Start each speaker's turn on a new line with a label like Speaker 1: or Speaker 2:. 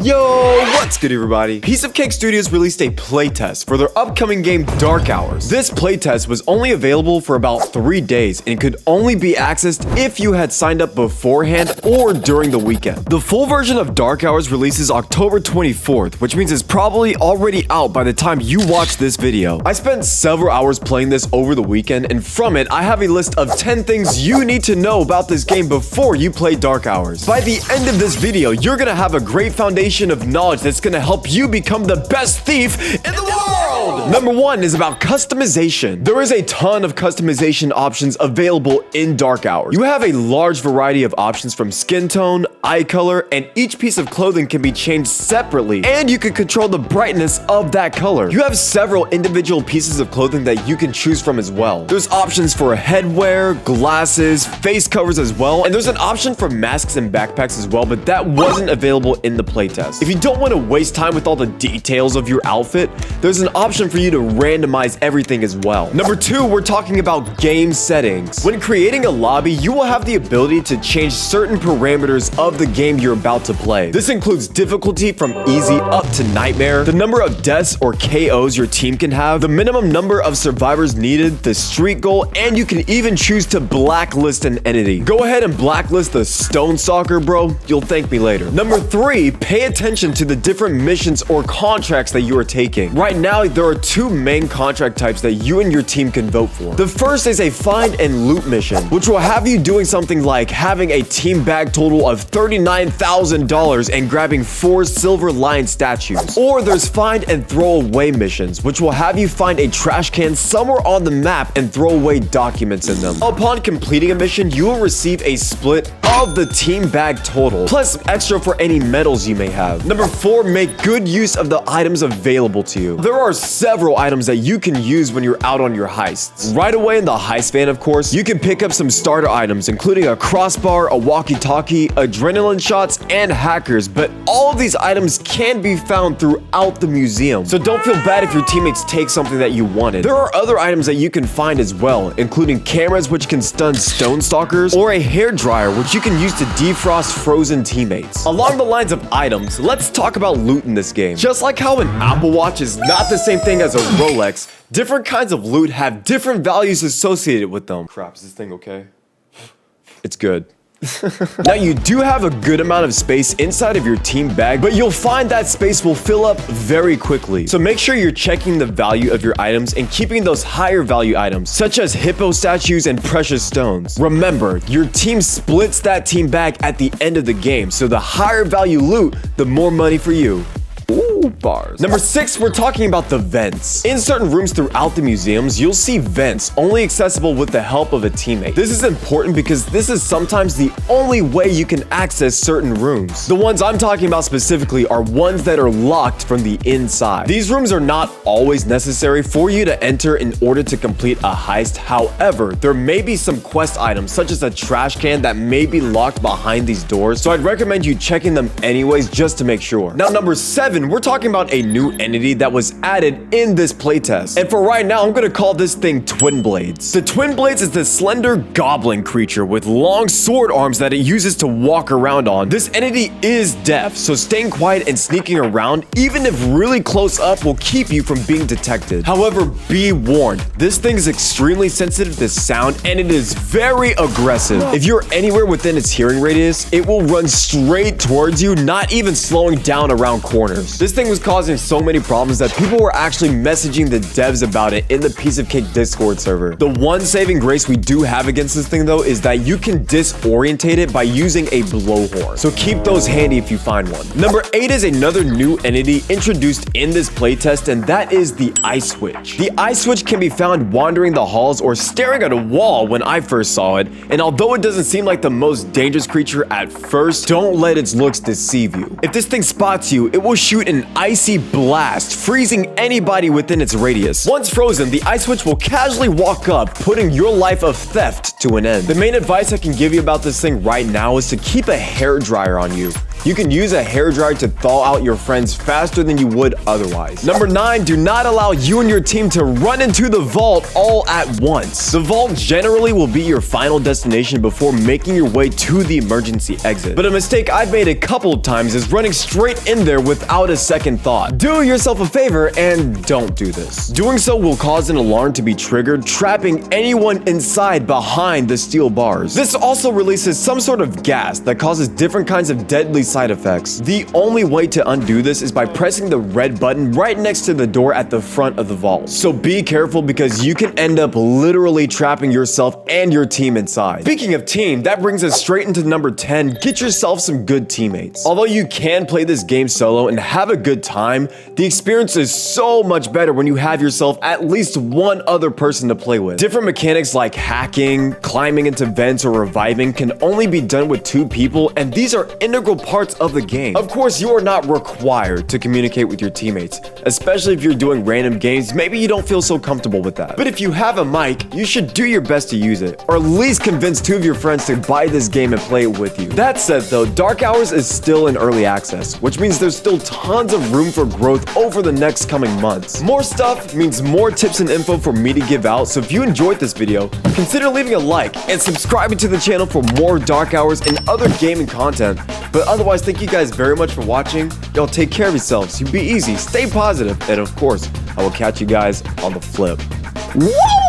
Speaker 1: Yo, what's good everybody? Piece of Cake Studios released a playtest for their upcoming game Dark Hours. This playtest was only available for about 3 days and could only be accessed if you had signed up beforehand or during the weekend. The full version of Dark Hours releases October 24th, which means it's probably already out by the time you watch this video. I spent several hours playing this over the weekend, and from it, I have a list of 10 things you need to know about this game before you play Dark Hours. By the end of this video, you're gonna have a great foundation of knowledge that's gonna help you become the best thief in the world! Number 1 is about customization. There is a ton of customization options available in Dark Hours. You have a large variety of options from skin tone, eye color, and each piece of clothing can be changed separately, and you can control the brightness of that color. You have several individual pieces of clothing that you can choose from as well. There's options for headwear, glasses, face covers as well, and there's an option for masks and backpacks as well, but that wasn't available in the playtest. If you don't want to waste time with all the details of your outfit, there's an option for you to randomize everything as well. Number 2, we're talking about game settings. When creating a lobby, you will have the ability to change certain parameters of the game you're about to play. This includes difficulty from easy up to nightmare, the number of deaths or KOs your team can have, the minimum number of survivors needed, the streak goal, and you can even choose to blacklist an entity. Go ahead and blacklist the Stone Stalker, bro. You'll thank me later. Number 3, pay attention to the different missions or contracts that you are taking. Right now, there are 2 main contract types that you and your team can vote for. The first is a find and loot mission, which will have you doing something like having a team bag total of $39,000 and grabbing 4 silver lion statues. Or there's find and throw away missions, which will have you find a trash can somewhere on the map and throw away documents in them. Upon completing a mission, you will receive a split of the team bag total, plus extra for any medals you may have. Number 4, make good use of the items available to you. There are several items that you can use when you're out on your heists. Right away in the heist van, of course, you can pick up some starter items, including a crossbar, a walkie-talkie, adrenaline shots, and hackers, but all of these items can be found throughout the museum, so don't feel bad if your teammates take something that you wanted. There are other items that you can find as well, including cameras which can stun stone stalkers, or a hairdryer which you can use to defrost frozen teammates. Along the lines of items, let's talk about loot in this game. Just like how an Apple Watch is not the same thing as a Rolex, different kinds of loot have different values associated with them. Crap, is this thing okay? It's good. Now, you do have a good amount of space inside of your team bag, but you'll find that space will fill up very quickly. So make sure you're checking the value of your items and keeping those higher value items, such as hippo statues and precious stones. Remember, your team splits that team bag at the end of the game, so the higher value loot, the more money for you. Ooh, bars. Number 6, we're talking about the vents. In certain rooms throughout the museums, you'll see vents only accessible with the help of a teammate. This is important because this is sometimes the only way you can access certain rooms. The ones I'm talking about specifically are ones that are locked from the inside. These rooms are not always necessary for you to enter in order to complete a heist. However, there may be some quest items such as a trash can that may be locked behind these doors, so I'd recommend you checking them anyways just to make sure. Now, number 7, we're talking about a new entity that was added in this playtest. And for right now, I'm gonna call this thing Twin Blades. The Twin Blades is the slender goblin creature with long sword arms that it uses to walk around on. This entity is deaf, so staying quiet and sneaking around, even if really close up, will keep you from being detected. However, be warned, this thing is extremely sensitive to sound and it is very aggressive. If you're anywhere within its hearing radius, it will run straight towards you, not even slowing down around corners. This thing was causing so many problems that people were actually messaging the devs about it in the Piece of Cake Discord server. The one saving grace we do have against this thing though is that you can disorientate it by using a blowhorn. So keep those handy if you find one. Number 8 is another new entity introduced in this playtest, and that is the Ice Switch. The Ice Switch can be found wandering the halls or staring at a wall when I first saw it, and although it doesn't seem like the most dangerous creature at first, don't let its looks deceive you. If this thing spots you, it will shoot an icy blast, freezing anybody within its radius. Once frozen, the Ice Switch will casually walk up, putting your life of theft to an end. The main advice I can give you about this thing right now is to keep a hairdryer on you. You can use a hairdryer to thaw out your friends faster than you would otherwise. Number 9, do not allow you and your team to run into the vault all at once. The vault generally will be your final destination before making your way to the emergency exit. But a mistake I've made a couple of times is running straight in there without a second thought. Do yourself a favor and don't do this. Doing so will cause an alarm to be triggered, trapping anyone inside behind the steel bars. This also releases some sort of gas that causes different kinds of deadly side effects. The only way to undo this is by pressing the red button right next to the door at the front of the vault. So be careful because you can end up literally trapping yourself and your team inside. Speaking of team, that brings us straight into number 10. Get yourself some good teammates. Although you can play this game solo and have a good time, the experience is so much better when you have yourself at least one other person to play with. Different mechanics like hacking, climbing into vents, or reviving can only be done with 2 people, and these are integral parts of the game. Of course, you are not required to communicate with your teammates, especially if you're doing random games. Maybe you don't feel so comfortable with that. But if you have a mic, you should do your best to use it, or at least convince 2 of your friends to buy this game and play it with you. That said though, Dark Hours is still in early access, which means there's still tons of room for growth over the next coming months. More stuff means more tips and info for me to give out, so if you enjoyed this video, consider leaving a like and subscribing to the channel for more Dark Hours and other gaming content. But otherwise, thank you guys very much for watching. Y'all take care of yourselves, you be easy, stay positive, and of course, I will catch you guys on the flip. Woo!